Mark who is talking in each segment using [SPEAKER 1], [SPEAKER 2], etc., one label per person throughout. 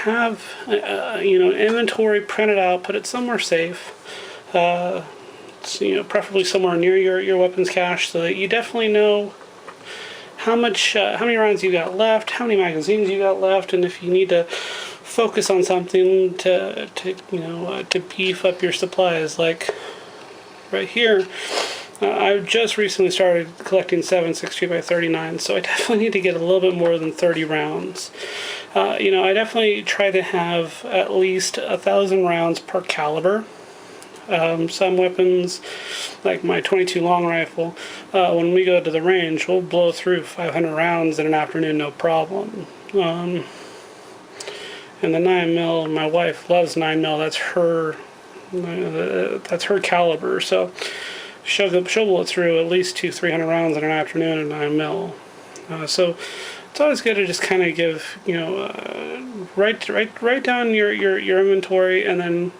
[SPEAKER 1] have inventory printed out, put it somewhere safe. So, preferably somewhere near your weapons cache, so that you definitely know how many rounds you got left, how many magazines you got left, and if you need to focus on something to beef up your supplies. Like right here, I've just recently started collecting 7.62 by 39, so I definitely need to get a little bit more than 30 rounds. I definitely try to have at least 1,000 rounds per caliber. Some weapons, like my 22 long rifle, when we go to the range, we'll blow through 500 rounds in an afternoon, no problem. And the 9mm, my wife loves 9mm. That's her caliber. So she'll blow through at least 200-300 rounds in an afternoon at 9mm. So it's always good to just kind of give, write down your inventory, and then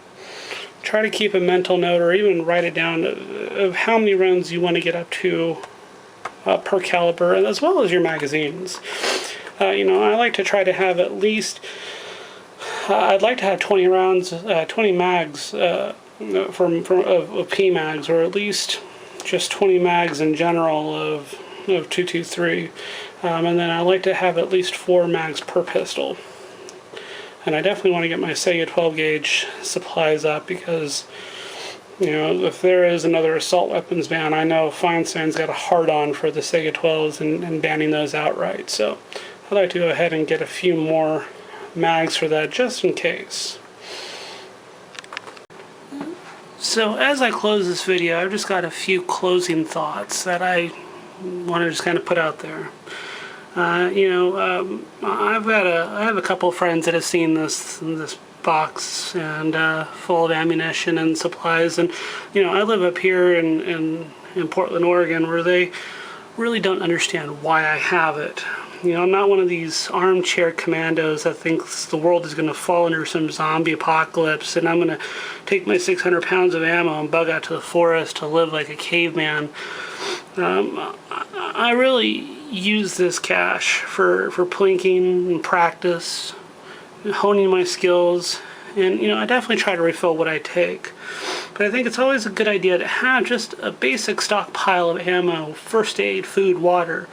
[SPEAKER 1] try to keep a mental note, or even write it down, of how many rounds you want to get up to per caliber, and as well as your magazines. I like to try to have at least, I'd like to have 20 rounds, 20 mags of P mags, or at least just 20 mags in general of 223, and then I like to have at least 4 mags per pistol. And I definitely want to get my Sega 12 gauge supplies up, because if there is another assault weapons ban, I know Feinstein's got a hard-on for the Sega 12s and banning those outright. So I'd like to go ahead and get a few more mags for that, just in case. So as I close this video, I've just got a few closing thoughts that I want to just kind of put out there. I have a couple of friends that have seen this box and full of ammunition and supplies, and I live up here in Portland, Oregon, where they really don't understand why I have it. I'm not one of these armchair commandos that thinks the world is going to fall under some zombie apocalypse and I'm going to take my 600 pounds of ammo and bug out to the forest to live like a caveman. I really use this cache for plinking and practice, honing my skills, and I definitely try to refill what I take. But I think it's always a good idea to have just a basic stockpile of ammo, first aid, food, water.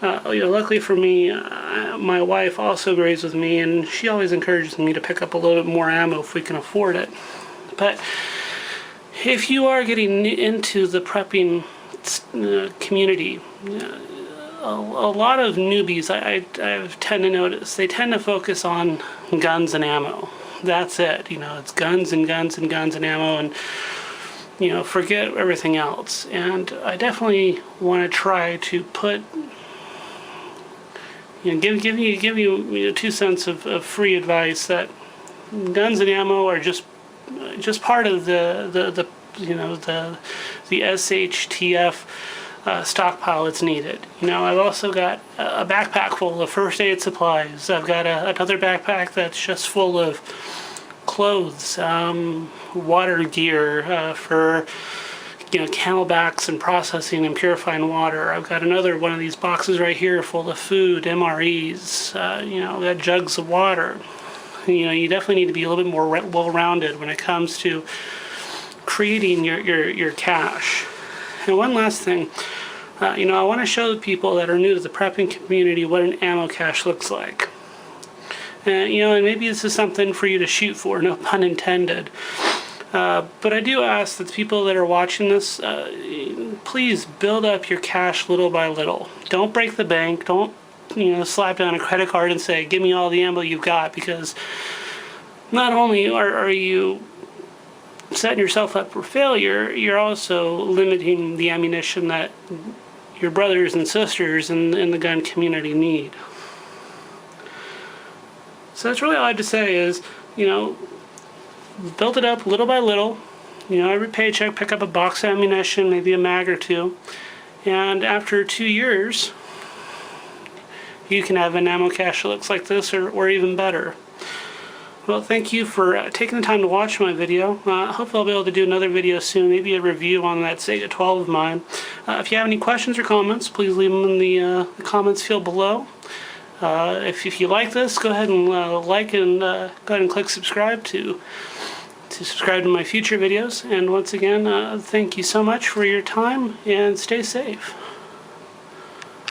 [SPEAKER 1] Luckily for me, my wife also agrees with me, and she always encourages me to pick up a little bit more ammo if we can afford it. But if you are getting into the prepping community, a lot of newbies, I tend to notice, they tend to focus on guns and ammo. That's it. It's guns and guns and guns and ammo, and forget everything else. And I definitely want to try to put, give you 2 cents of free advice that guns and ammo are just part of the SHTF stockpile that's needed. I've also got a backpack full of first aid supplies. I've got another backpack that's just full of clothes, water gear for camelbacks and processing and purifying water. I've got another one of these boxes right here full of food, MREs. I've got jugs of water. You definitely need to be a little bit more well-rounded when it comes to creating your cache. And one last thing, I want to show the people that are new to the prepping community what an ammo cache looks like. And maybe this is something for you to shoot for, no pun intended. But I do ask that the people that are watching this, please build up your cache little by little. Don't break the bank. Don't slap down a credit card and say, give me all the ammo you've got, because not only are you setting yourself up for failure, you're also limiting the ammunition that your brothers and sisters in the gun community need. So that's really all I have to say is, build it up little by little. Every paycheck, pick up a box of ammunition, maybe a mag or two, and after 2 years, you can have an ammo cache that looks like this, or even better. Well, thank you for taking the time to watch my video. Hopefully I'll be able to do another video soon, maybe a review on that Sega 12 of mine. If you have any questions or comments, please leave them in the comments field below. If you like this, go ahead and like and go ahead and click subscribe to subscribe to my future videos. And once again, thank you so much for your time, and stay safe.